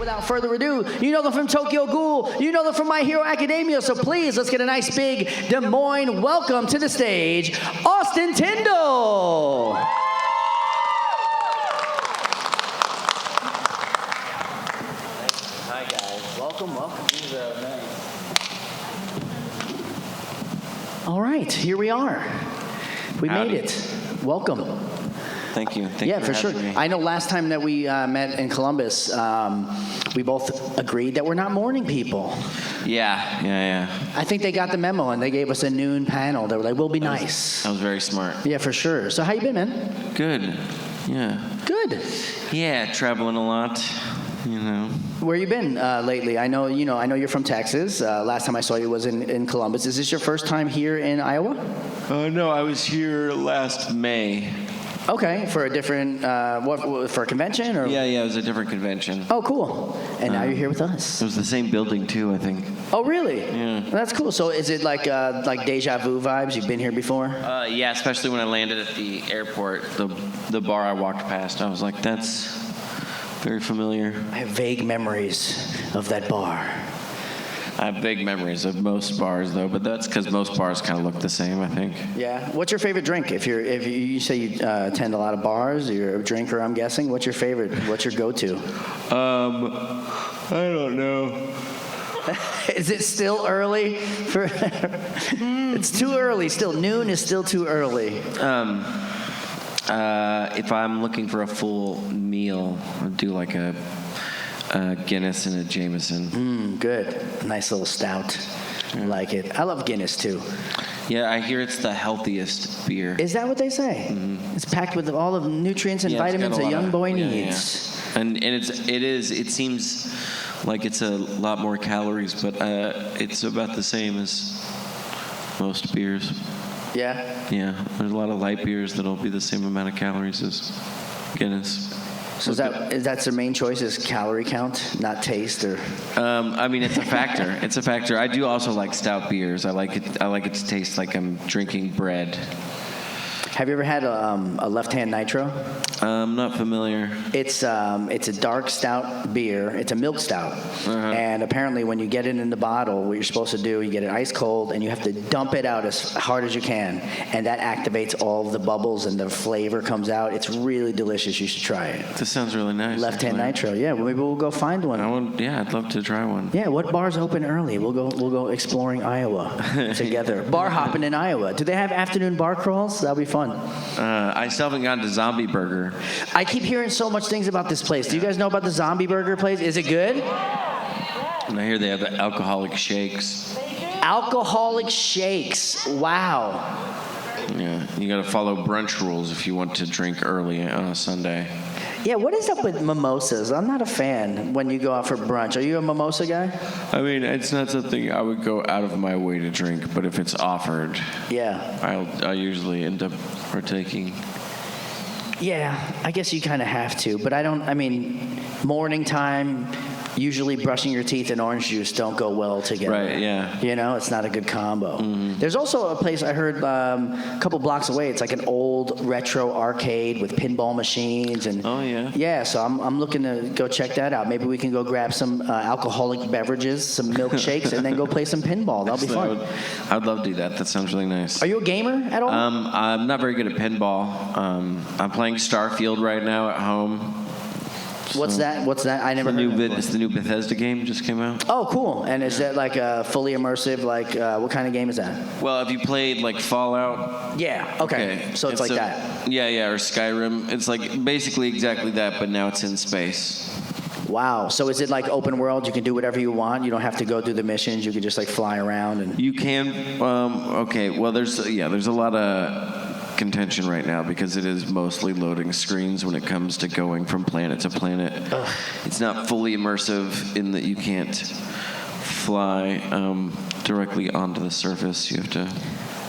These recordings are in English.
without further ado, you know them from Tokyo Ghoul, you know them from My Hero Academia, so please, let's get a nice big Des Moines welcome to the stage, Austin Tindle. Hi guys, welcome. All right, here we are. We made it. Welcome. Thank you. Thank you for sure. me. I know last time that we met in Columbus, we both agreed that we're not morning people. Yeah. I think they got the memo and they gave us a noon panel. They were like, "We'll be nice." That was very smart. Yeah, for sure. So how you been, man? Good. Yeah. Good. Yeah, traveling a lot. You know. Where you been lately? I know you're from Texas. Last time I saw you was in Columbus. Is this your first time here in Iowa? No, I was here last May. Okay, for a different, for a convention? Or? Yeah, it was a different convention. Oh, cool. And now you're here with us. It was the same building, too, I think. Oh, really? Yeah. That's cool. So is it like deja vu vibes? You've been here before? Yeah, especially when I landed at the airport, the bar I walked past, I was like, that's very familiar. I have vague memories of that bar. I have vague memories of most bars, though, but that's because most bars kind of look the same, I think. Yeah. What's your favorite drink? If you say you attend a lot of bars, you're a drinker, I'm guessing. What's your favorite? What's your go-to? I don't know. Is it still early? It's too early. Still, noon is still too early. If I'm looking for a full meal, I'll do like a Guinness and a Jameson. Good. Nice little stout. Yeah. Like it. I love Guinness too. Yeah, I hear it's the healthiest beer. Is that what they say? Mm-hmm. It's packed with all the nutrients and vitamins a young boy needs. Yeah. And it seems like it's a lot more calories, but it's about the same as most beers. Yeah? Yeah, there's a lot of light beers that'll be the same amount of calories as Guinness. So that's their main choice is calorie count, not taste, or? I mean, it's a factor. It's a factor. I do also like stout beers. I like it to taste like I'm drinking bread. Have you ever had a left-hand nitro? I'm not familiar. It's a dark stout beer. It's a milk stout. And apparently when you get it in the bottle, what you're supposed to do, you get it ice cold and you have to dump it out as hard as you can. And that activates all of the bubbles and the flavor comes out. It's really delicious. You should try it. This sounds really nice. Left-hand nitro. Yeah, maybe we'll go find one. I'd love to try one. Yeah, what bars open early? We'll go exploring Iowa together. Bar hopping in Iowa. Do they have afternoon bar crawls? That'll be fun. I still haven't gone to Zombie Burger. I keep hearing so much things about this place. Do you guys know about the Zombie Burger place? Is it good? And I hear they have the alcoholic shakes. Alcoholic shakes. Wow. Yeah, you got to follow brunch rules if you want to drink early on a Sunday. Yeah, what is up with mimosas? I'm not a fan when you go out for brunch. Are you a mimosa guy? I mean, it's not something I would go out of my way to drink, but if it's offered, I'll usually end up partaking. Yeah, I guess you kind of have to, but morning time, usually brushing your teeth and orange juice don't go well together. Right, yeah. You know, it's not a good combo. Mm-hmm. There's also a place I heard a couple blocks away. It's like an old retro arcade with pinball machines. And oh, yeah? Yeah, so I'm looking to go check that out. Maybe we can go grab some alcoholic beverages, some milkshakes, and then go play some pinball. That'll be fun. I would love to do that. That sounds really nice. Are you a gamer at all? I'm not very good at pinball. I'm playing Starfield right now at home. What's that? I never heard of it. It's the new Bethesda game just came out. Oh, cool. And is that like a fully immersive, what kind of game is that? Well, have you played like Fallout? Yeah, okay. So it's like that. Yeah, or Skyrim. It's like basically exactly that, but now it's in space. Wow. So is it like open world? You can do whatever you want? You don't have to go do the missions? You can just like fly around? And You can. Okay, well, there's a lot of contention right now because it is mostly loading screens when it comes to going from planet to planet. Ugh. It's not fully immersive in that you can't fly directly onto the surface. You have to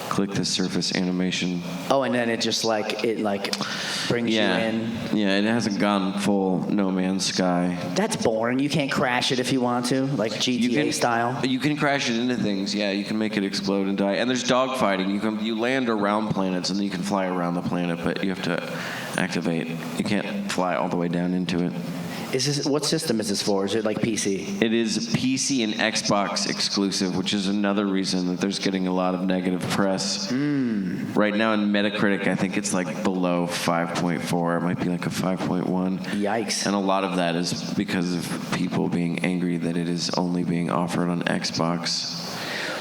click the surface animation. Oh, and then it just brings you in. Yeah, it hasn't gone full No Man's Sky. That's boring. You can't crash it if you want to, like GTA style. You can crash it into things. Yeah, you can make it explode and die. And there's dogfighting. You land around planets and then you can fly around the planet, but you have to activate. You can't fly all the way down into it. What system is this for? Is it like PC? It is PC and Xbox exclusive, which is another reason that there's getting a lot of negative press. Right now in Metacritic, I think it's like below 5.4. It might be like a 5.1. Yikes. And a lot of that is because of people being angry that it is only being offered on Xbox.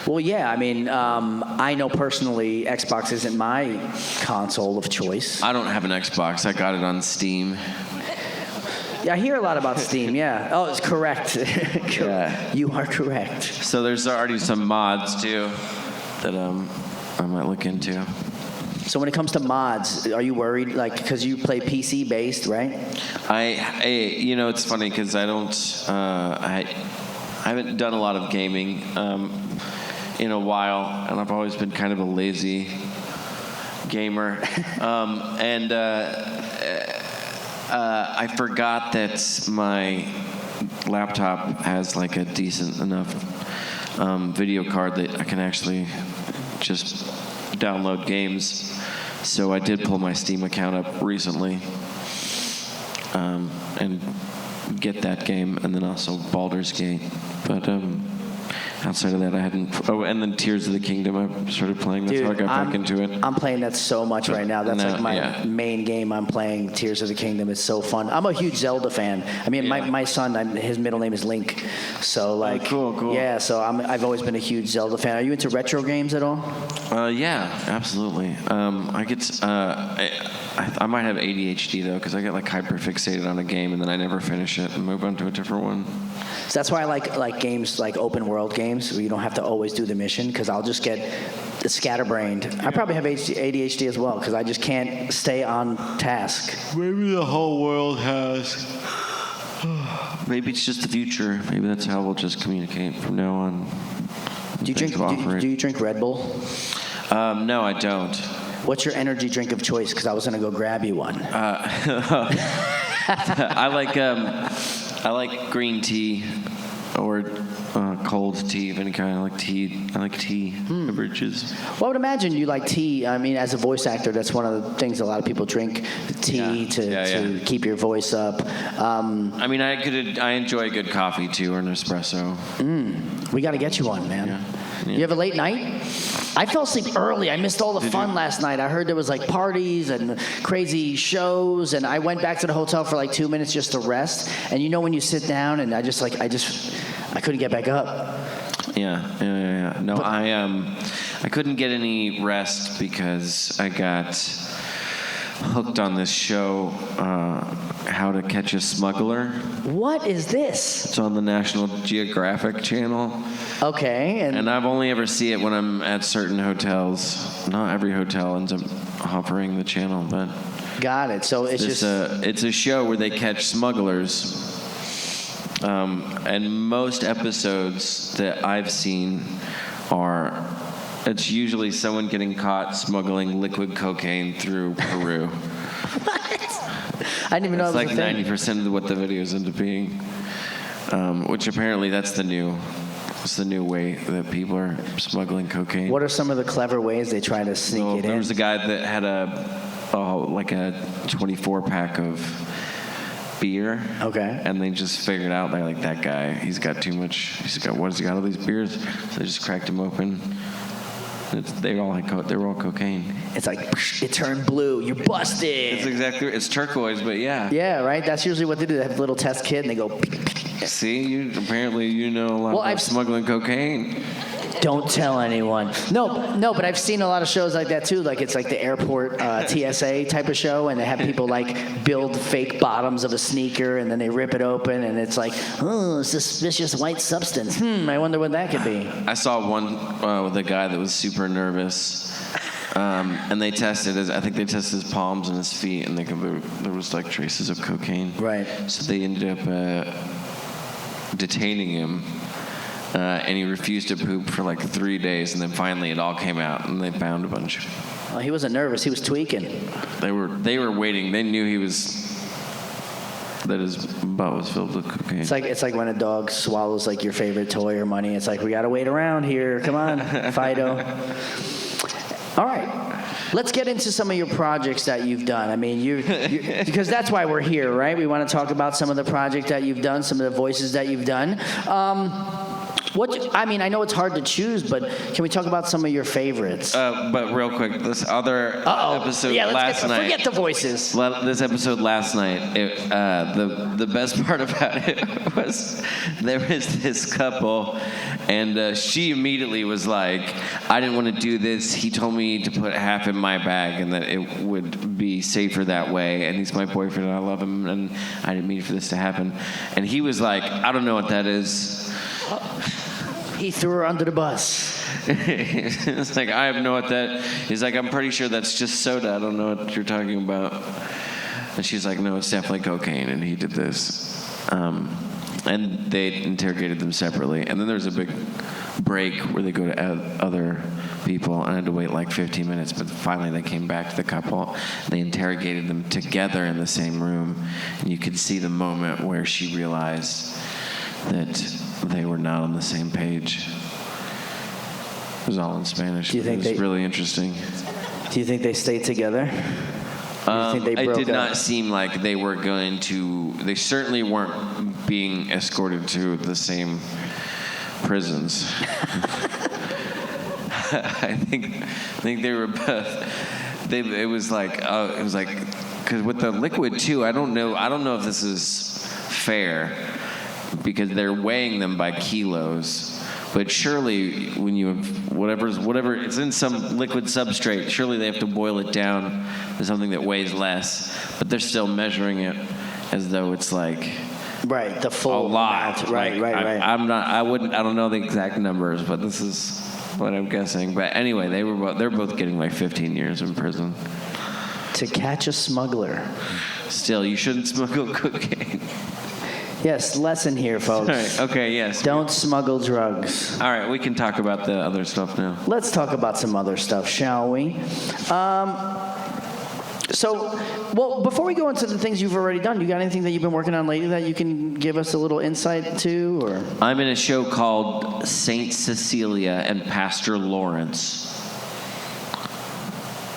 Well, yeah, I mean, I know personally Xbox isn't my console of choice. I don't have an Xbox. I got it on Steam. Yeah, I hear a lot about Steam, yeah. Oh, it's correct. Yeah. You are correct. So there's already some mods, too, that I might look into. So when it comes to mods, are you worried, like, because you play PC-based, right? It's funny because I don't, I haven't done a lot of gaming in a while, and I've always been kind of a lazy gamer. I forgot that my laptop has like a decent enough video card that I can actually just download games. So I did pull my Steam account up recently and get that game, and then also Baldur's Gate. But outside of that, I hadn't. Oh, and then Tears of the Kingdom, I started playing. That's how I got back into it. I'm playing that so much right now. That's like my main game I'm playing, Tears of the Kingdom. It's so fun. I'm a huge Zelda fan. I mean, my son, his middle name is Link. So, like, cool. Yeah, so I've always been a huge Zelda fan. Are you into retro games at all? Yeah, absolutely. I might have ADHD, though, because I get, like, hyper-fixated on a game, and then I never finish it and move on to a different one. So that's why I like games, like open world games, where you don't have to always do the mission, because I'll just get scatterbrained. I probably have ADHD as well, because I just can't stay on task. Maybe the whole world has. Maybe it's just the future. Maybe that's how we'll just communicate from now on. Do you drink Red Bull? No, I don't. What's your energy drink of choice? Because I was going to go grab you one. I like green tea or cold tea of any kind. I like tea beverages. Well, I would imagine you like tea. I mean, as a voice actor, that's one of the things a lot of people drink, tea to keep your voice up. I mean, I enjoy a good coffee too, or an espresso. We got to get you one, man. Yeah. You have a late night? I fell asleep early. I missed all the fun last night. I heard there was like parties and crazy shows, and I went back to the hotel for like 2 minutes just to rest. And you know when you sit down, and I couldn't get back up. Yeah. No, I couldn't get any rest because I got hooked on this show, How to Catch a Smuggler. What is this? It's on the National Geographic Channel. Okay. And I've only ever see it when I'm at certain hotels. Not every hotel ends up offering the channel, but... Got it. So it's it's a show where they catch smugglers. And most episodes that I've seen it's usually someone getting caught smuggling liquid cocaine through Peru. What? I didn't even know that was a thing. It's like 90% of what the videos end up being. Which apparently that's the new way that people are smuggling cocaine. What are some of the clever ways they try to sneak it in? There was a guy that had a 24-pack of beer. Okay. And they just figured out, they're like, that guy, he's got too much. What has he got all these beers? So they just cracked him open. They were all cocaine. It's like, it turned blue. You're busted. It's turquoise, but yeah. Yeah, right? That's usually what they do. They have a little test kit, and they go... See, apparently you know a lot about smuggling cocaine. Don't tell anyone. No, but I've seen a lot of shows like that too. Like it's like the airport TSA type of show, and they have people like build fake bottoms of a sneaker, and then they rip it open, and it's like, oh, suspicious white substance. I wonder what that could be. I saw one with a guy that was super nervous, and they tested I think they tested his palms and his feet, and there was like traces of cocaine. Right. So they ended up detaining him. And he refused to poop for like 3 days, and then finally it all came out, and they found a bunch. Well, he wasn't nervous; he was tweaking. They were waiting. They knew that his butt was filled with cocaine. It's like when a dog swallows like your favorite toy or money. It's like, we gotta wait around here. Come on, Fido. All right. Let's get into some of your projects that you've done. I mean, because that's why we're here, right? We want to talk about some of the projects that you've done, some of the voices that you've done. I know it's hard to choose, but can we talk about some of your favorites? But real quick, this other episode last night. Forget the voices. This episode last night, the best part about it was there was this couple, and she immediately was like, I didn't want to do this. He told me to put half in my bag and that it would be safer that way. And he's my boyfriend, and I love him, and I didn't mean for this to happen. And he was like, I don't know what that is. He threw her under the bus. It's like, I have no what that. He's like, I'm pretty sure that's just soda. I don't know what you're talking about. And she's like, no, it's definitely cocaine. And he did this. And they interrogated them separately. And then there's a big break where they go to other people. And I had to wait like 15 minutes. But finally they came back to the couple. They interrogated them together in the same room. And you could see the moment where she realized that they were not on the same page. It was all in Spanish. Do you think it was really interesting. Do you think they stayed together? It did not seem like they were going to. They certainly weren't being escorted to the same prisons. I think they were both. It was like because with the liquid too. I don't know if this is fair, because they're weighing them by kilos. But surely when you have whatever, it's in some liquid substrate, surely they have to boil it down to something that weighs less. But they're still measuring it as though it's like right, the full a lot. amount. Right. I don't know the exact numbers, but this is what I'm guessing. But anyway, they're both getting like 15 years in prison. To catch a smuggler. Still, you shouldn't smuggle cocaine. Yes, lesson here, folks. Sorry. Okay, yes. Don't smuggle drugs. All right, we can talk about the other stuff now. Let's talk about some other stuff, shall we? Before we go into the things you've already done, you got anything that you've been working on lately that you can give us a little insight to? Or I'm in a show called Saint Cecilia and Pastor Lawrence.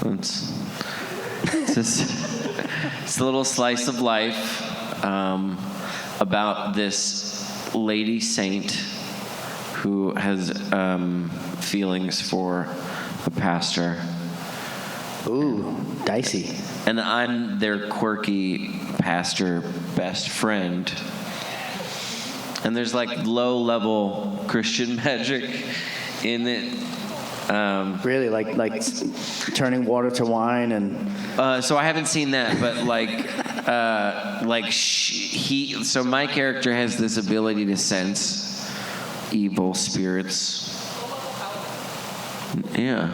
It's a little slice of life. About this lady saint who has feelings for a pastor. Ooh, dicey. And I'm their quirky pastor best friend. And there's like low-level Christian magic in it. Really, like turning water to wine and. So I haven't seen that, but so my character has this ability to sense evil spirits. Yeah.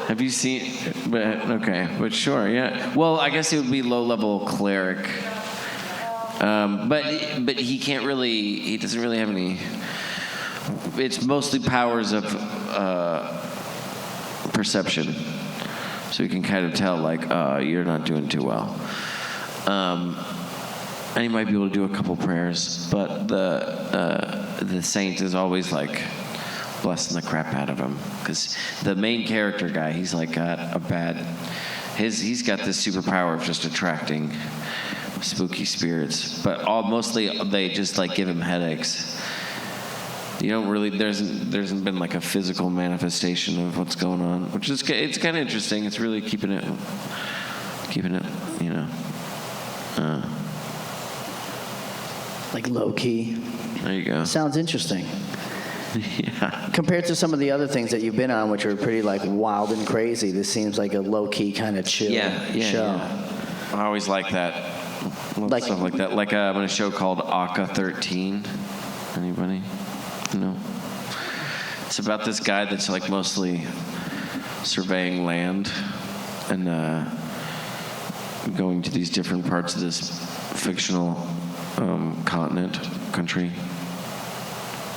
Have you seen? But sure, yeah. Well, I guess it would be low-level cleric. But he can't really. He doesn't really have any. It's mostly powers of perception, so you can kind of tell like you're not doing too well. And he might be able to do a couple prayers, but the saint is always like blessing the crap out of him, because the main character guy, he's like got a bad. He's got this superpower of just attracting spooky spirits, but mostly they just like give him headaches. You don't really. There hasn't been like a physical manifestation of what's going on, which is it's kind of interesting. It's really keeping it, you know. Like low key. There you go. Sounds interesting. Yeah. Compared to some of the other things that you've been on, which are pretty like wild and crazy, this seems like a low key kind of chill show. Yeah. I always like that. Like Stuff like that. Like I'm in a show called Aka 13. Anybody? No. It's about this guy that's like mostly surveying land and going to these different parts of this fictional country,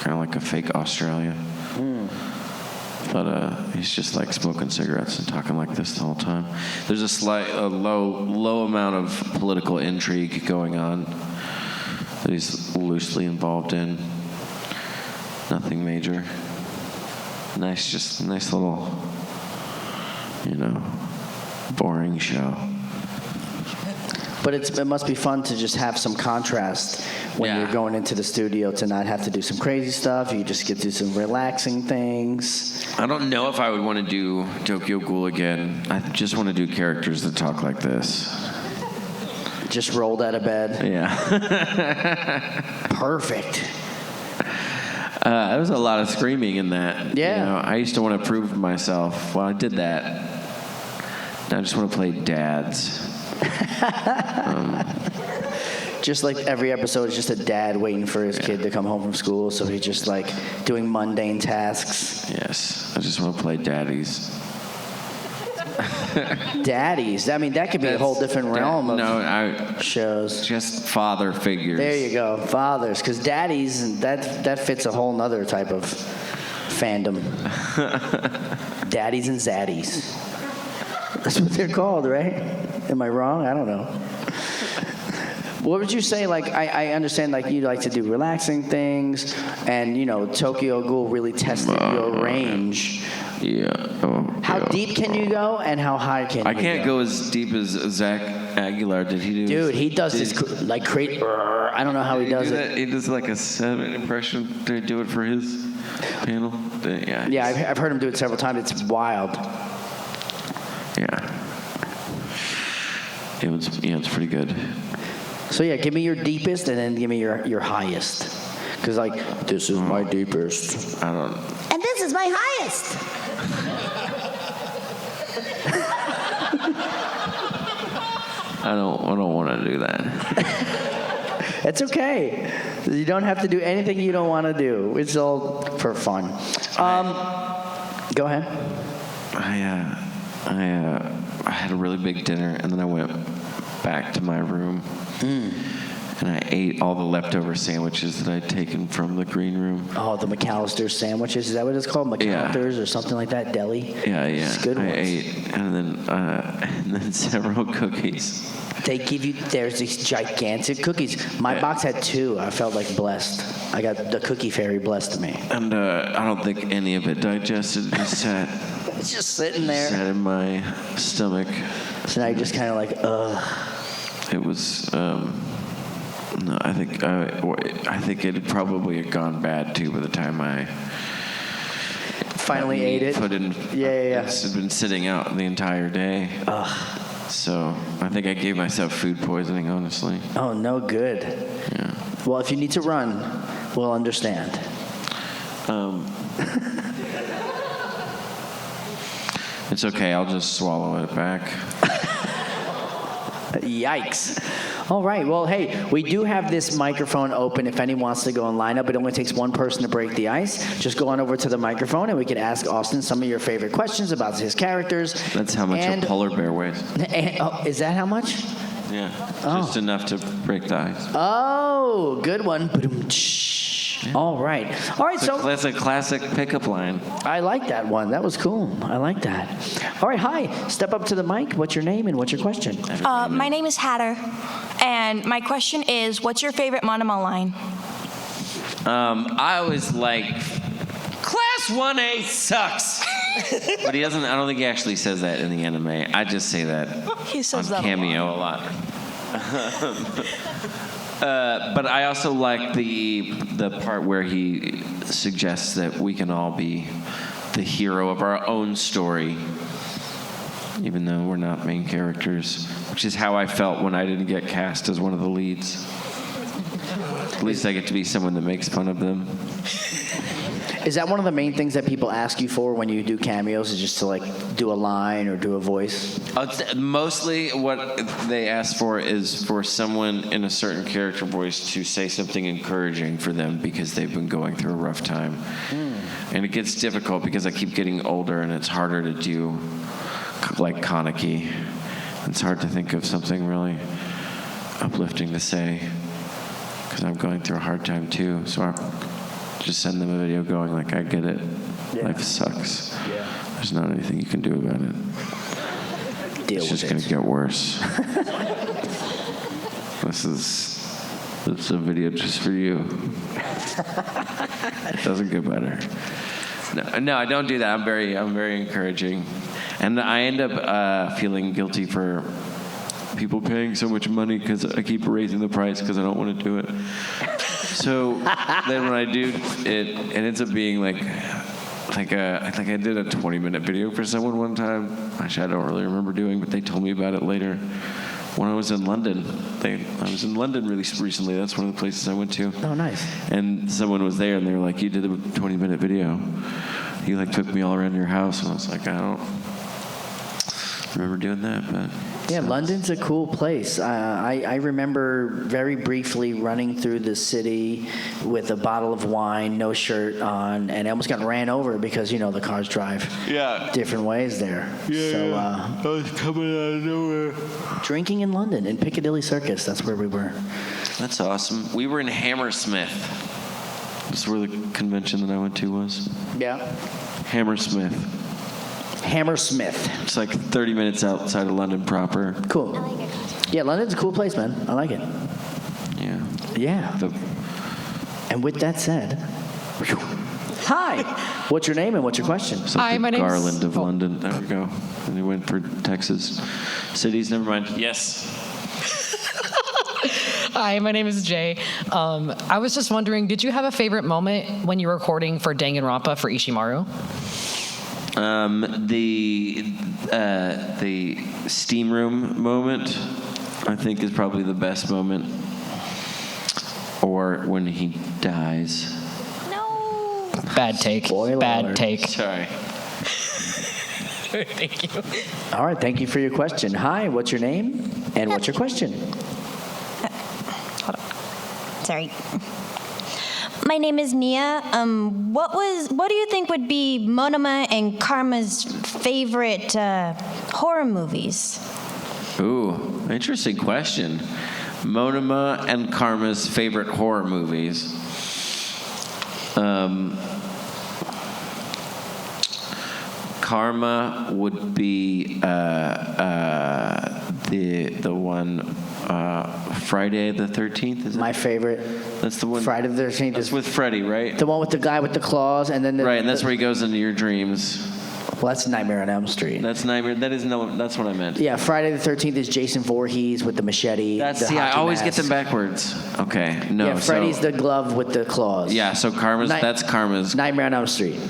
kind of like a fake Australia. But he's just like smoking cigarettes and talking like this the whole time. There's a low amount of political intrigue going on that he's loosely involved in. Nothing major. Nice little boring show. But it must be fun to just have some contrast when you're going into the studio, to not have to do some crazy stuff. You just get to do some relaxing things. I don't know if I would want to do Tokyo Ghoul again. I just want to do characters that talk like this. Just rolled out of bed. Yeah. Perfect. There was a lot of screaming in that. Yeah. I used to want to prove myself. Well, I did that. Now I just want to play dads. Just like every episode is just a dad waiting for his kid to come home from school, so he's just like doing mundane tasks. Yes, I just want to play daddies. Daddies. I mean, that could be a whole different realm of shows. Just father figures. There you go, fathers. Because daddies, that fits a whole nother type of fandom. Daddies and zaddies. That's what they're called, right? Am I wrong? I don't know. What would you say, like, I understand, like, you like to do relaxing things, and, Tokyo Ghoul really tested your range. Yeah. How deep can you go, and how high can you go? I can't go as deep as Zach Aguilar. Did he do? Dude, he does this, like, I don't know how he does it. He does, like, a 7 impression. Did he do it for his panel? Yeah. Yeah, I've heard him do it several times. It's wild. Yeah. It's pretty good. So yeah, give me your deepest and then give me your highest. Because like, this is my deepest. I don't. And this is my highest. I don't want to do that. It's okay. You don't have to do anything you don't want to do. It's all for fun. Go ahead. I had a really big dinner, and then I went back to my room, and I ate all the leftover sandwiches that I'd taken from the green room. Oh, the McAllister sandwiches. Is that what it's called? McAllister's or something like that? Deli? Yeah. It's good I ones. ate, and then several cookies. They give you, there's these gigantic cookies. My box had 2. I felt like blessed. I got the cookie fairy blessed me. And I don't think any of it digested. It just sat. It's just sitting there. Sat in my stomach. So now you're just kind of like, ugh. It was. No, I think it probably had gone bad too by the time I finally ate it. Put in. Yeah. It's been sitting out the entire day. Ugh. So I think I gave myself food poisoning, honestly. Oh, no good. Yeah. Well, if you need to run, we'll understand. It's okay. I'll just swallow it back. Yikes. All right. Well, hey, we do have this microphone open if anyone wants to go and line up. It only takes one person to break the ice. Just go on over to the microphone, and we can ask Austin some of your favorite questions about his characters. That's how much a polar bear weighs. Is that how much? Yeah. Just enough to break the ice. Oh, good one. Yeah. All right. That's a classic pickup line. I like that one. That was cool. I like that. All right. Hi. Step up to the mic. What's your name and what's your question? My name is Hatter, and my question is, what's your favorite Monoma line? I always like, Class 1A sucks. But he doesn't. I don't think he actually says that in the anime. I just say that He says on that Cameo a lot. But I also like the part where he suggests that we can all be the hero of our own story, even though we're not main characters, which is how I felt when I didn't get cast as one of the leads. At least I get to be someone that makes fun of them. Is that one of the main things that people ask you for when you do cameos, is just to like do a line or do a voice? Mostly what they ask for is for someone in a certain character voice to say something encouraging for them because they've been going through a rough time. And it gets difficult because I keep getting older and it's harder to do like Kaneki. It's hard to think of something really uplifting to say because I'm going through a hard time too. So I just send them a video going like, I get it. Yeah. Life sucks. Yeah. There's not anything you can do about it. It's just going to get worse. This is a video just for you. It doesn't get better. No, I don't do that. I'm very encouraging. And I end up feeling guilty for people paying so much money because I keep raising the price because I don't want to do it. So then when I do, it ends up being like I did a 20-minute video for someone one time. Actually, I don't really remember doing, but they told me about it later. When I was in London, I was in London really recently. That's one of the places I went to. Oh, nice. And someone was there, and they were like, "You did a 20-minute video. You like took me all around your house." And I was like, "I don't remember doing that." But yeah, London's a cool place. I remember very briefly running through the city with a bottle of wine, no shirt on, and I almost got ran over because the cars drive different ways there. I was coming out of nowhere. Drinking in London, in Piccadilly Circus, that's where we were. That's awesome. We were in Hammersmith. That's where the convention that I went to was. Yeah. Hammersmith. Hammersmith. It's like 30 minutes outside of London proper. Cool. Yeah, London's a cool place, man. I like it. Yeah. Yeah. And with that said, hi. What's your name and what's your question? It's like Hi, my the name's... Garland of London. There we go. And he went for Texas cities. Never mind. Yes. Hi, my name is Jay. I was just wondering, did you have a favorite moment when you were recording for Danganronpa for Ishimaru? The steam room moment, I think, is probably the best moment. Or when he dies. No. Bad take. Spoiler Bad alert. take. Sorry. Thank you. All right, thank you for your question. Hi, what's your name and what's your question? Hold on. Sorry. My name is Nia. What do you think would be Monoma and Karma's favorite horror movies? Ooh, interesting question. Monoma and Karma's favorite horror movies. Karma would be the one Friday the 13th. Is My favorite. That's the one. Friday the 13th That's is with Freddy, right? the one with the guy with the claws, and then Right, and that's where he goes into your dreams. Well, that's Nightmare on Elm Street. That's Nightmare. That's what I meant. Yeah, Friday the 13th is Jason Voorhees with the machete. That's the see, I hockey always get mask. them backwards. Okay, no. Yeah, Freddy's so, the glove with the claws. yeah. So Karma's that's Karma's. Nightmare on Elm Street.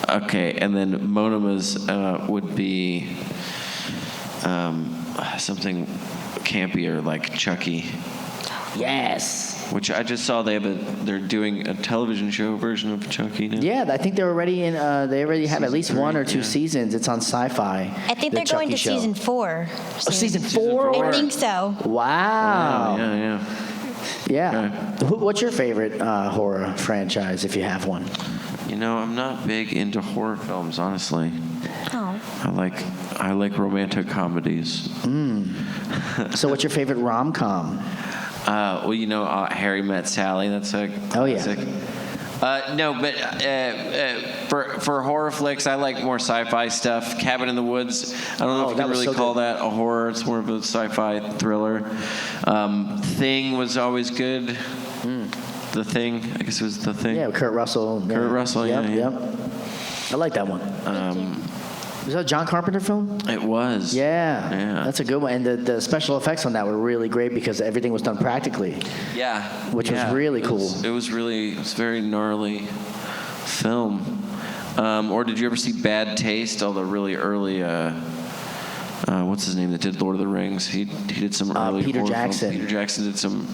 Okay, and then Monoma's would be something campier like Chucky. Yes. Which I just saw they're doing a television show version of Chucky now. Yeah, I think they're already in. They already have at least Season 1 or 2 3, yeah. seasons. It's on Sci-Fi. I think the they're going Chucky to show. season 4. Oh, season 4? I think so. Wow. Yeah. Yeah. What's your favorite horror franchise, if you have one? You know, I'm not big into horror films, honestly. Oh. I like romantic comedies. So, what's your favorite rom-com? Well, you know, Harry Met Sally. That's a Oh, yeah. classic. No, but for horror flicks, I like more sci-fi stuff. Cabin in the Woods. I don't know if you that can was really so call good. that a horror. It's more of a sci-fi thriller. Thing was always good. The Thing. I guess it was The Thing. Yeah, Kurt Russell. Kurt Russell, Yep. yeah. I like that one. Was that a John Carpenter film? It was. Yeah. That's a good one. And the special effects on that were really great because everything was done practically. Yeah. Which was really cool. It was very gnarly film. Or did you ever see Bad Taste? All the really early, what's his name that did Lord of the Rings? He did some early Peter horror Jackson. Films. Peter Jackson did some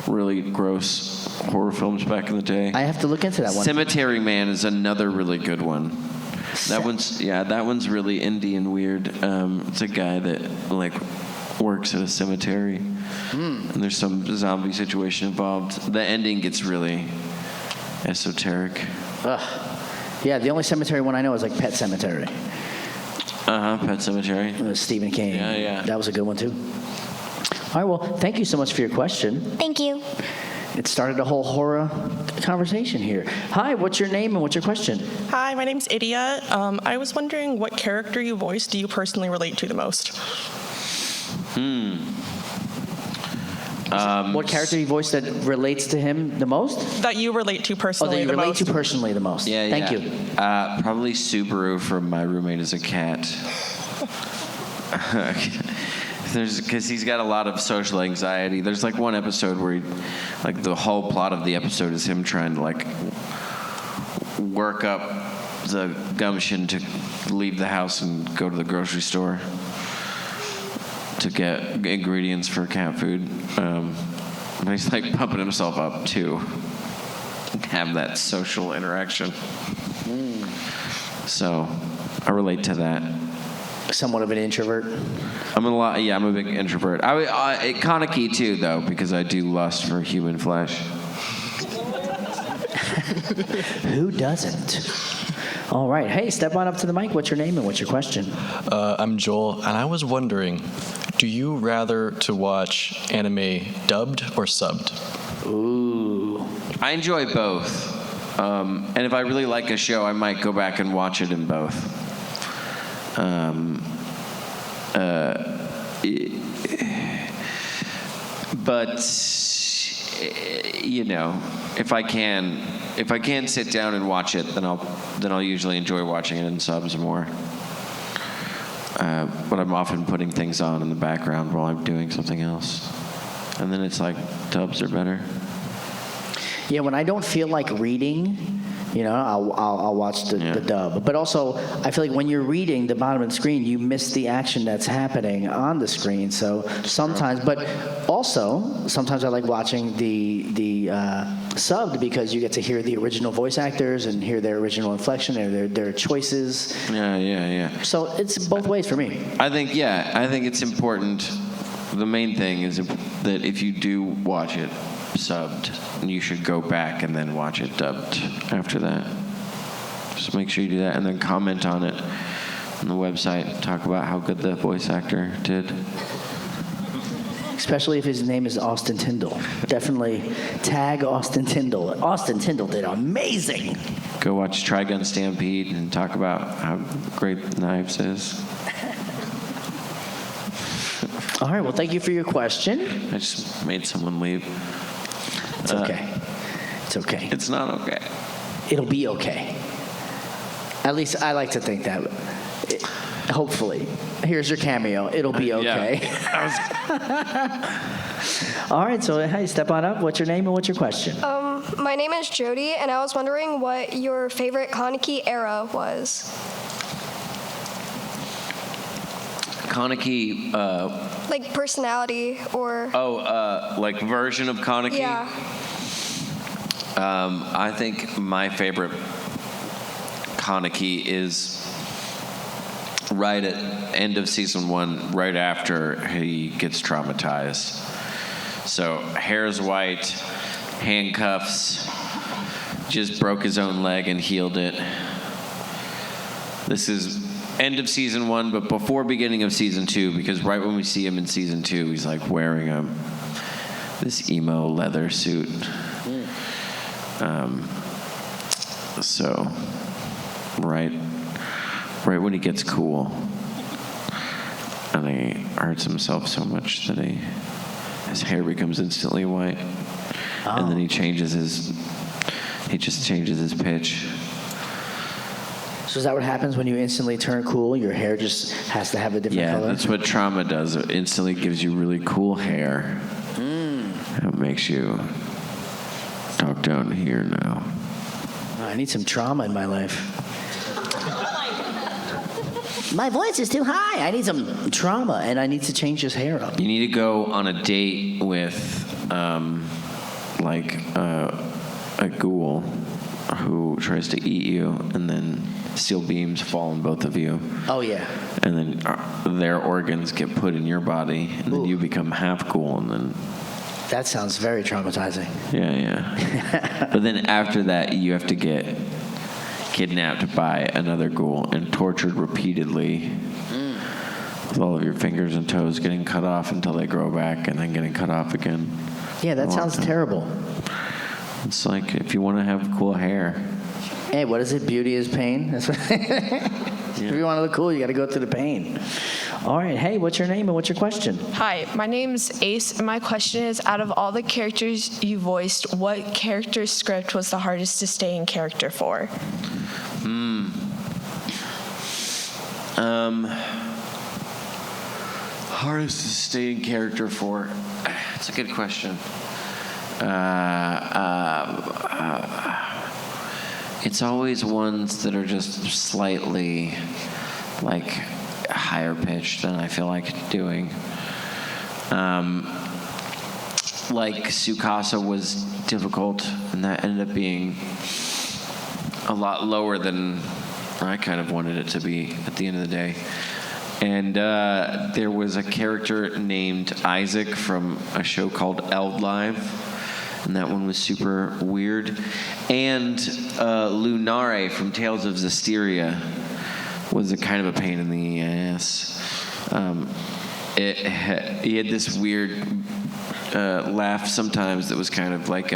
really gross horror films back in the day. I have to look into that one. Cemetery Man is another really good one. That one's really indie and weird. It's a guy that works at a cemetery, and there's some zombie situation involved. The ending gets really esoteric. Ugh. Yeah, the only cemetery one I know is like Pet Cemetery. Pet Cemetery. It was Stephen King. Yeah. That was a good one too. All right, well, thank you so much for your question. Thank you. It started a whole horror conversation here. Hi, what's your name and what's your question? Hi, my name's Idia. I was wondering what character you voice do you personally relate to the most? What character you voiced that relates to him the most? That you relate to Oh, personally that you the relate most. to personally the most. Yeah, Thank yeah. you. Probably Subaru from My Roommate is a Cat. Because he's got a lot of social anxiety. There's like one episode where the whole plot of the episode is him trying to work up the gumption to leave the house and go to the grocery store to get ingredients for cat food. But he's pumping himself up to have that social interaction. So I relate to that. Somewhat of an introvert. I'm a big introvert. Kaneki too, though, because I do lust for human flesh. Who doesn't? All right. Hey, step on up to the mic. What's your name and what's your question? I'm Joel, and I was wondering, do you rather to watch anime dubbed or subbed? Ooh. I enjoy both. And if I really like a show, I might go back and watch it in both. But if I can sit down and watch it, then I'll usually enjoy watching it in subs more. But I'm often putting things on in the background while I'm doing something else, and then it's dubs are better. Yeah, when I don't feel like reading, I'll watch the dub. But also, I feel like when you're reading the bottom of the screen, you miss the action that's happening on the screen. So sometimes, but also sometimes I like watching the subbed because you get to hear the original voice actors and hear their original inflection and their choices. Yeah. So it's both ways for me. I think it's important. The main thing is that if you do watch it subbed, you should go back and then watch it dubbed after that. Just make sure you do that and then comment on it on the website. Talk about how good the voice actor did. Especially if his name is Austin Tindle. Definitely tag Austin Tindle. Austin Tindle did amazing. Go watch Trigun Stampede and talk about how great Knives is. All right, well, thank you for your question. I just made someone leave. It's okay. It's okay. It's not okay. It'll be okay. At least I like to think that. Hopefully. Here's your cameo. It'll be okay. All right, so hey, step on up. What's your name and what's your question? My name is Jody, and I was wondering what your favorite Kaneki era was. Kaneki, Like personality or... version of Kaneki? Yeah. I think my favorite Kaneki is right at end of season 1, right after he gets traumatized. So hair's white, handcuffs, just broke his own leg and healed it. This is end of season 1, but before beginning of season 2, because right when we see him in season 2, he's wearing this emo leather suit. So right when he gets cool, and he hurts himself so much that his hair becomes instantly white, and then he just changes his pitch. So is that what happens when you instantly turn cool? Your hair just has to have a different color? Yeah, that's what trauma does. It instantly gives you really cool hair. It makes you talk down here now. I need some trauma in my life. My voice is too high. I need some trauma, and I need to change his hair up. You need to go on a date with, a ghoul who tries to eat you, and then steel beams fall on both of you. Oh, yeah. And then their organs get put in your body, and then you become half ghoul, and then... That sounds very traumatizing. Yeah. But then after that, you have to get kidnapped by another ghoul and tortured repeatedly with all of your fingers and toes getting cut off until they grow back and then getting cut off again. Yeah, that sounds terrible. It's like if you want to have cool hair. Hey, what is it? Beauty is pain? That's what If you want to look cool, you got to go through the pain. All right. Hey, what's your name and what's your question? Hi, my name's Ace, and my question is, out of all the characters you voiced, what character script was the hardest to stay in character for? Hardest to stay in character for? That's a good question. It's always ones that are just slightly, like, higher pitched than I feel like doing. Like Tsukasa was difficult, and that ended up being a lot lower than I kind of wanted it to be at the end of the day. And there was a character named Isaac from a show called Eld Live, and that one was super weird. And Lunare from Tales of Zestiria was a kind of a pain in the ass. He had this weird laugh sometimes that was kind of like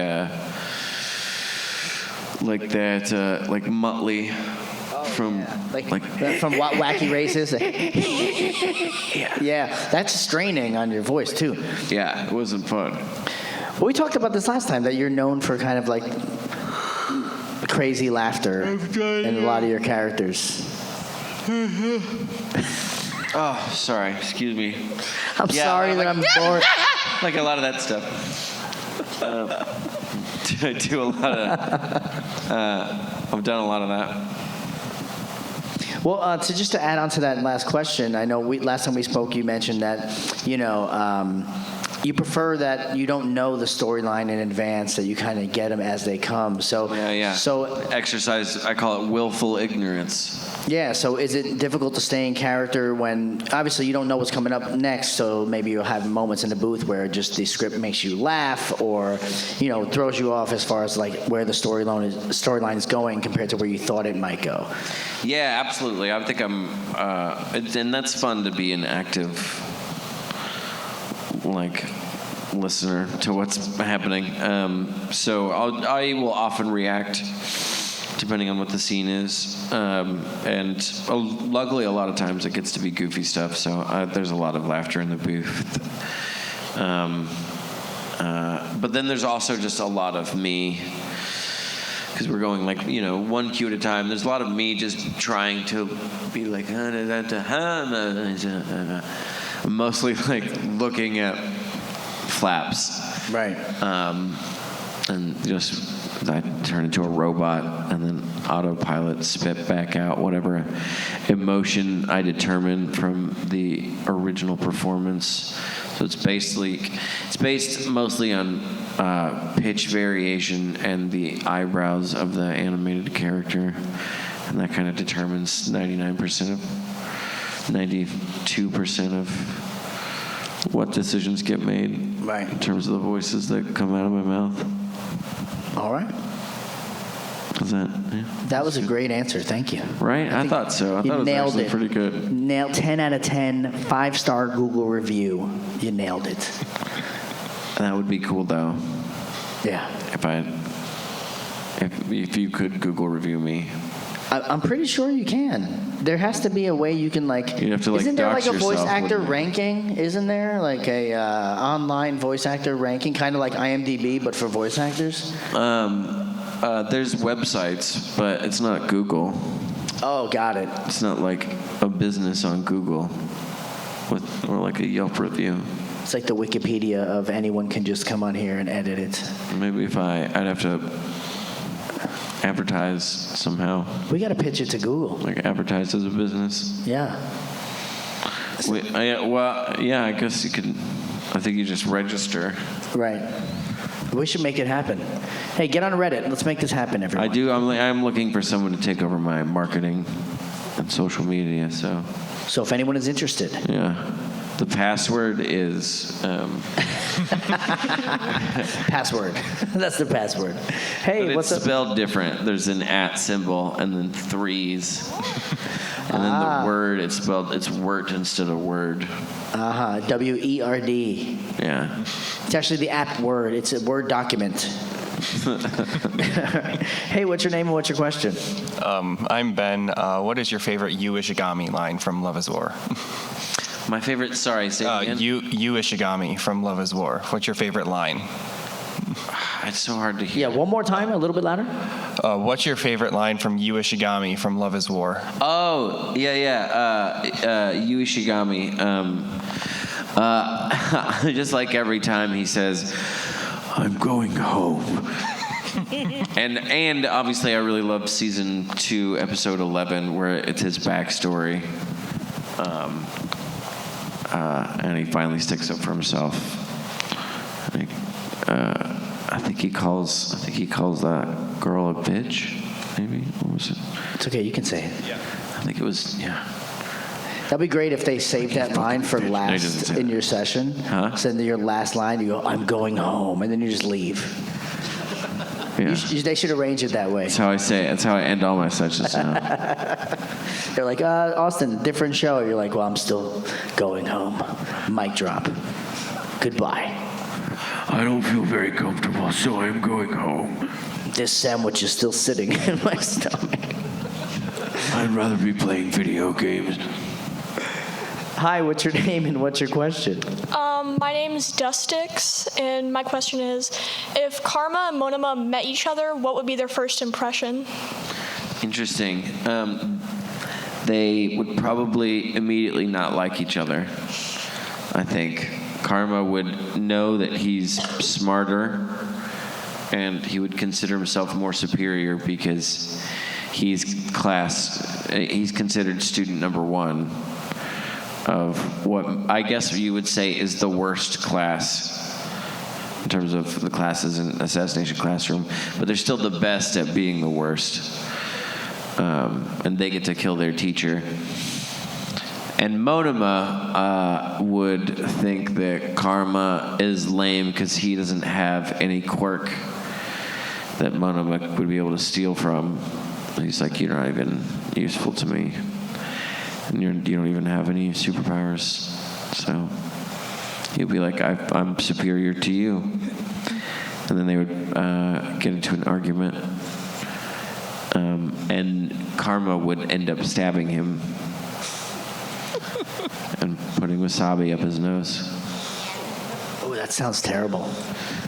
Muttley from from Wacky Races. Yeah, that's straining on your voice too. Yeah, it wasn't fun. Well, we talked about this last time, that you're known for kind of like crazy laughter in a lot of your characters. Oh, sorry. Excuse me. I'm sorry that I'm bored. Like a lot of that stuff. I do a lot of. I've done a lot of that. Well, to add on to that last question, I know last time we spoke, you mentioned that, you prefer that you don't know the storyline in advance, that you kind of get them as they come. So Yeah. So Exercise, I call it willful ignorance. yeah. So is it difficult to stay in character when obviously you don't know what's coming up next? So maybe you'll have moments in the booth where just the script makes you laugh, or throws you off as far as like where the storyline is going compared to where you thought it might go. Yeah, absolutely. I think I'm, and that's fun to be an active, listener to what's happening. So I will often react depending on what the scene is, and luckily a lot of times it gets to be goofy stuff. So there's a lot of laughter in the booth. But then there's also just a lot of me. Because we're going one cue at a time. There's a lot of me just trying to be like, mostly looking at flaps. Right. And just I turn into a robot and then autopilot spit back out whatever emotion I determine from the original performance. So it's based mostly on pitch variation and the eyebrows of the animated character, and that kind of determines 92% of what decisions get made. Right. In terms of the voices that come out of my mouth. All right. Was that? Yeah. That was a great answer. Thank you. Right? I thought so. I thought it was nailed actually pretty good. Nailed 10 out of 10, 5-star Google review. You nailed it. That would be cool, though. Yeah. If you could Google review me. I'm pretty sure you can. There has to be a way you can You'd have to Isn't there dox a voice yourself, actor wouldn't you? ranking? Isn't there a online voice actor ranking, kind of like IMDb but for voice actors? There's websites, but it's not Google. Oh, got it. It's not like a business on Google, or like a Yelp review. It's like the Wikipedia of anyone can just come on here and edit it. Maybe I'd have to advertise somehow. We got to pitch it to Google. Advertise as a business. Yeah. I guess you could. I think you just register. Right. We should make it happen. Hey, get on Reddit. Let's make this happen, everyone. I do. I'm looking for someone to take over my marketing and social media. So if anyone is interested. Yeah. The password is... Password. That's the password. Hey, but what's it's up? spelled different. There's an @ symbol and then 3s. And then the word, it's word instead of word. WERD. Yeah. It's actually the app word. It's a Word document. Hey, what's your name and what's your question? I'm Ben. What is your favorite Yu Ishigami line from Love is War? My favorite. Sorry, say it again. You Ishigami from Love Is War. What's your favorite line? It's so hard to hear. Yeah, one more time, a little bit louder. What's your favorite line from you Ishigami from Love Is War? Oh, yeah. Yu Ishigami. Just like every time he says, "I'm going home." and obviously I really love season 2, episode 11, where it's his backstory. And he finally sticks up for himself. I think he calls that girl a bitch. Maybe, what was it? It's okay, you can say it. Yeah. I think it was. Yeah. That'd be great if they saved that line for last in your session. Huh? Send your last line. You go, "I'm going home," and then you just leave. Yeah. They should arrange it that way. That's how I say it. That's how I end all my sessions now. They're like, "Austin, different show." You're like, "Well, I'm still going home." Mic drop. Goodbye. I don't feel very comfortable, so I'm going home. This sandwich is still sitting in my stomach. I'd rather be playing video games. Hi, what's your name and what's your question? My name is Dustix, and my question is, if Karma and Monoma met each other, what would be their first impression? Interesting. They would probably immediately not like each other, I think. Karma would know that he's smarter, and he would consider himself more superior because he's considered student number 1 of what I guess you would say is the worst class in terms of the classes in Assassination Classroom, but they're still the best at being the worst. And they get to kill their teacher. And Monoma would think that Karma is lame because he doesn't have any quirk that Monoma would be able to steal from. He's like, "You're not even useful to me. And you don't even have any superpowers." So he'd be like, "I'm superior to you." And then they would get into an argument. And Karma would end up stabbing him and putting wasabi up his nose. Oh, that sounds terrible.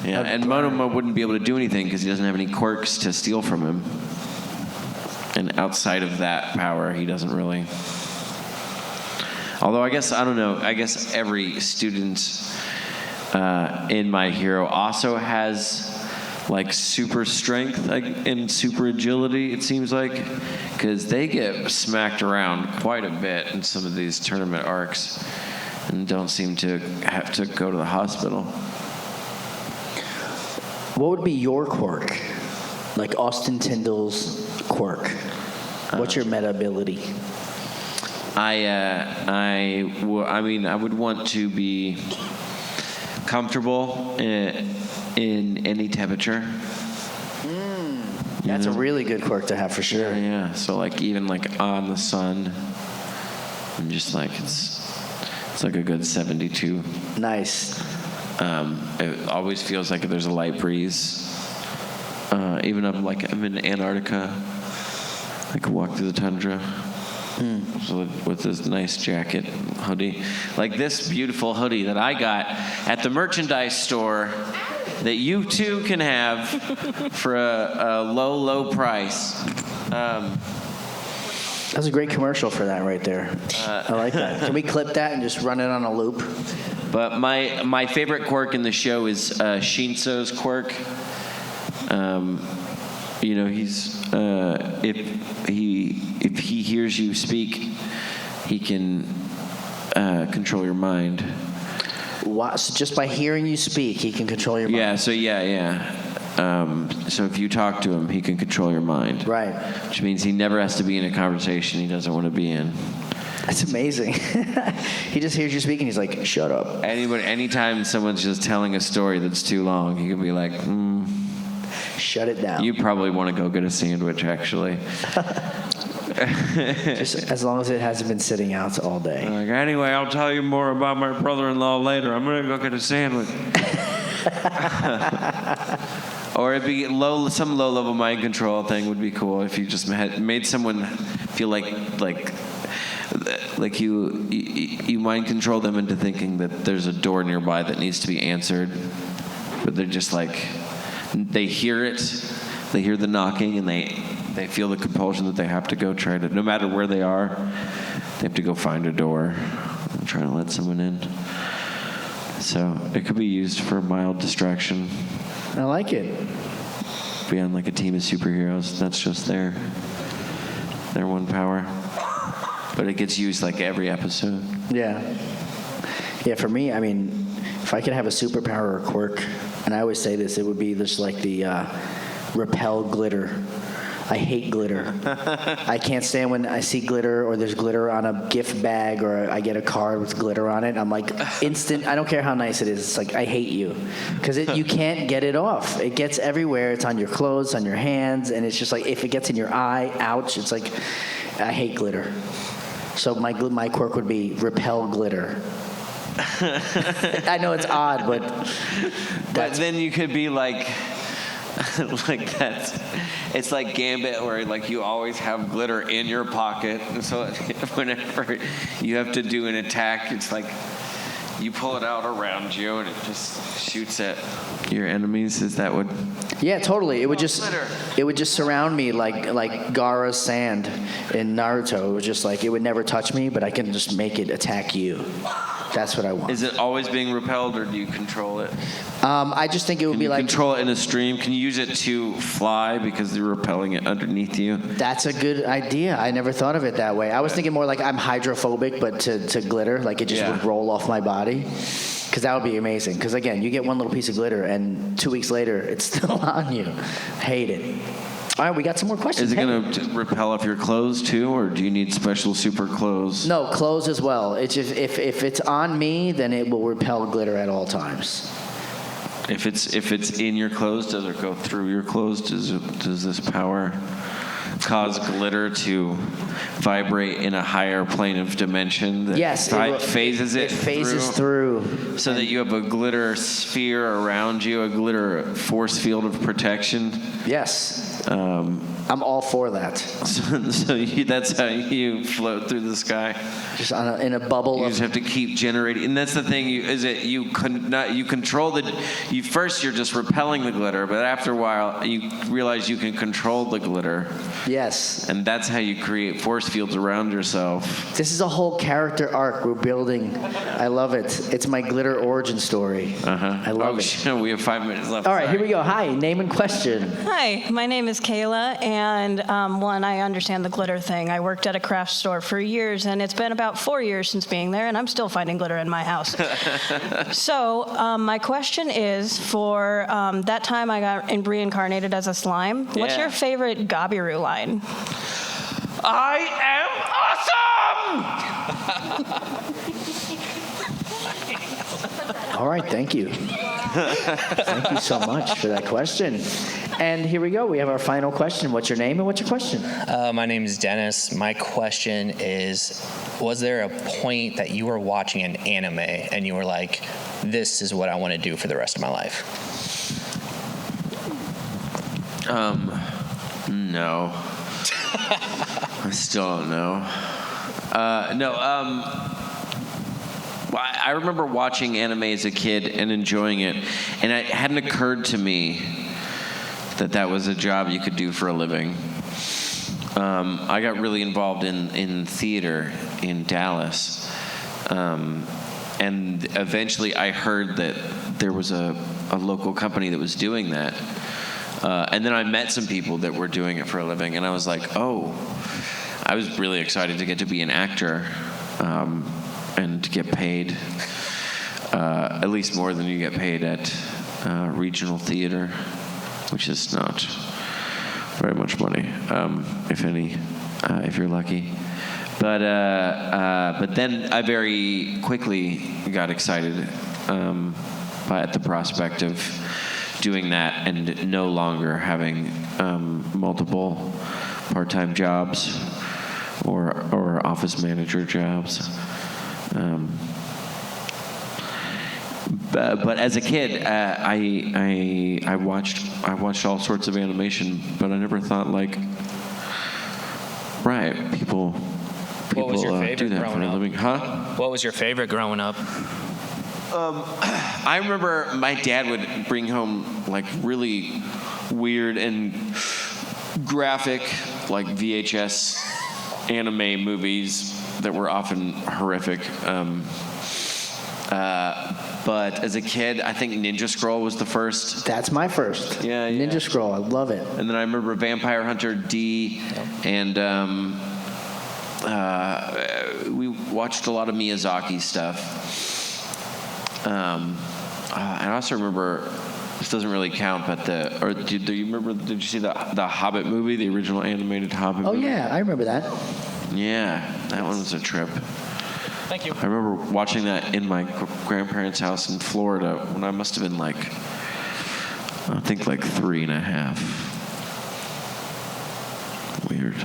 Yeah, and Monoma wouldn't be able to do anything because he doesn't have any quirks to steal from him. And outside of that power, he doesn't really. Although I guess, I don't know, I guess every student in My Hero also has like super strength and super agility, it seems like, because they get smacked around quite a bit in some of these tournament arcs and don't seem to have to go to the hospital. What would be your quirk? Like Austin Tindle's quirk. What's your meta ability? I would want to be comfortable in any temperature. That's a really good quirk to have for sure. Yeah. So like even like on the sun, I'm just like it's like a good 72. Nice. It always feels like there's a light breeze. Even I'm in Antarctica. I could walk through the tundra. So with this nice jacket, hoodie, like this beautiful hoodie that I got at the merchandise store that you too can have for a low price. That's a great commercial for that right there. I like that. Can we clip that and just run it on a loop? But my favorite quirk in the show is Shinso's quirk. He's if he hears you speak, he can control your mind. Wow, so just by hearing you speak, he can control your mind? Yeah. So if you talk to him, he can control your mind. Right. Which means he never has to be in a conversation he doesn't want to be in. That's amazing. He just hears you speaking. He's like, "Shut up." Anytime someone's just telling a story that's too long, he can be like, "Shut it down." You probably want to go get a sandwich, actually. Just as long as it hasn't been sitting out all day. Anyway, I'll tell you more about my brother-in-law later. I'm going to go get a sandwich. Or it'd be some low-level mind control thing would be cool if you just made someone feel like like you mind control them into thinking that there's a door nearby that needs to be answered, but they're just like, they hear it, they hear the knocking, and they feel the compulsion that they have to go try to, no matter where they are, they have to go find a door and try to let someone in. So it could be used for mild distraction. I like it. Beyond like a team of superheroes, that's just their one power. But it gets used like every episode. Yeah. Yeah, for me, I mean, if I could have a superpower or quirk, and I always say this, it would be just like the repel glitter. I hate glitter. I can't stand when I see glitter or there's glitter on a gift bag or I get a card with glitter on it. I'm like, instant, I don't care how nice it is. It's like, I hate you. Because you can't get it off. It gets everywhere. It's on your clothes, on your hands, and it's just like, if it gets in your eye, ouch. It's like, I hate glitter. So my quirk would be repel glitter. I know it's odd, but then you could be like like that. It's like Gambit, where like you always have glitter in your pocket, and so whenever you have to do an attack, it's like you pull it out around you, and it just shoots at your enemies. Is that what? Yeah, totally. It would just surround me like Gaara's sand in Naruto. It was just like, it would never touch me, but I can just make it attack you. That's what I want. Is it always being repelled, or do you control it? I just think it would be like... control it in a stream? Can you use it to fly because you're repelling it underneath you? That's a good idea. I never thought of it that way. I was thinking more like I'm hydrophobic, but to glitter, like it just would roll off my body. Because that would be amazing. Because again, you get one little piece of glitter, and 2 weeks later, it's still on you. Hate it. All right, we got some more questions. Is it going to repel off your clothes too, or do you need special super clothes? No, clothes as well. It's just, if it's on me, then it will repel glitter at all times. If it's in your clothes, does it go through your clothes? Does this power cause glitter to vibrate in a higher plane of dimension that phases it through so that you have a glitter sphere around you, a glitter force field of protection? Yes. I'm all for that. So that's how you float through the sky. Just in a bubble. You just have to keep generating, and that's the thing. You control first you're just repelling the glitter, but after a while you realize you can control the glitter. Yes. And that's how you create force fields around yourself. This is a whole character arc we're building. I love it. It's my glitter origin story. I love it. We have 5 minutes left. All right, here we go. Hi, name and question. Hi, my name is Kayla, and I understand the glitter thing. I worked at a craft store for years, and it's been about 4 years since being there, and I'm still finding glitter in my house. So my question is, for that time I got reincarnated as a slime, what's your favorite Gabiru line? I am awesome! All right, thank you. Thank you so much for that question. And here we go. We have our final question. What's your name and what's your question? My name is Dennis. My question is, was there a point that you were watching an anime and you were like, this is what I want to do for the rest of my life? No. I still don't know. Well, I remember watching anime as a kid and enjoying it, and it hadn't occurred to me that was a job you could do for a living. I got really involved in theater in Dallas, and eventually I heard that there was a local company that was doing that. And then I met some people that were doing it for a living, and I was like, oh, I was really excited to get to be an actor and to get paid at least more than you get paid at regional theater, which is not very much money, if any, if you're lucky. But then I very quickly got excited at the prospect of doing that and no longer having multiple part-time jobs or office manager jobs. But as a kid, I watched all sorts of animation, but I never thought like, right, people What was your favorite do that for growing a up? living. Huh? What was your favorite growing up? I remember my dad would bring home like really weird and graphic, like VHS anime movies that were often horrific. But as a kid, I think Ninja Scroll was the first. That's my first. Yeah. Ninja Scroll, I love it. And then I remember Vampire Hunter D, and we watched a lot of Miyazaki stuff. I also remember, this doesn't really count, but do you remember? Did you see the Hobbit movie, the original animated Hobbit movie? Oh yeah, I remember that. Yeah, that one was a trip. Thank you. I remember watching that in my grandparents' house in Florida when I must have been like 3.5. Weird.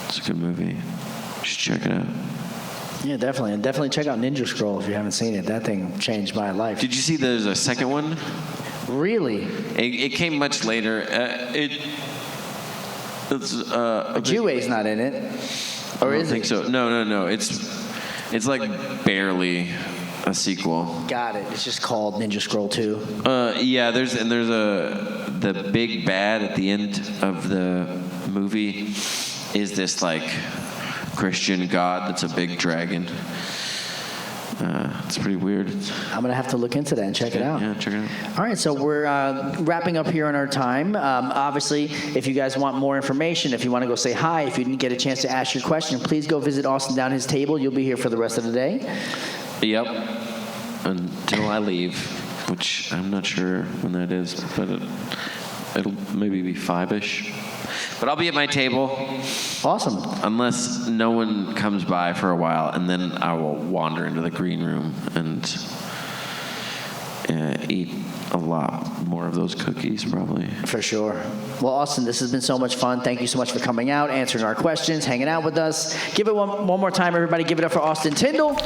It's a good movie. You should check it out. Yeah, definitely. And definitely check out Ninja Scroll if you haven't seen it. That thing changed my life. Did you see there's a second one? Really? It came much later. Jue's not in it. Or is I think so. No. It's like barely a sequel. Got it. It's just called Ninja Scroll 2. Yeah, there's the big bad at the end of the movie is this like Christian god that's a big dragon. It's pretty weird. I'm gonna have to look into that and check it out. Yeah, check it out. All right, so we're wrapping up here on our time. Obviously, if you guys want more information, if you want to go say hi, if you didn't get a chance to ask your question, please go visit Austin down his table. You'll be here for the rest of the day. Yep. Until I leave, which I'm not sure when that is, but it'll maybe be 5-ish. But I'll be at my table. Awesome. Unless no one comes by for a while, and then I will wander into the green room and eat a lot more of those cookies, probably. For sure. Well, Austin, this has been so much fun. Thank you so much for coming out, answering our questions, hanging out with us. Give it one more time, everybody. Give it up for Austin Tindle.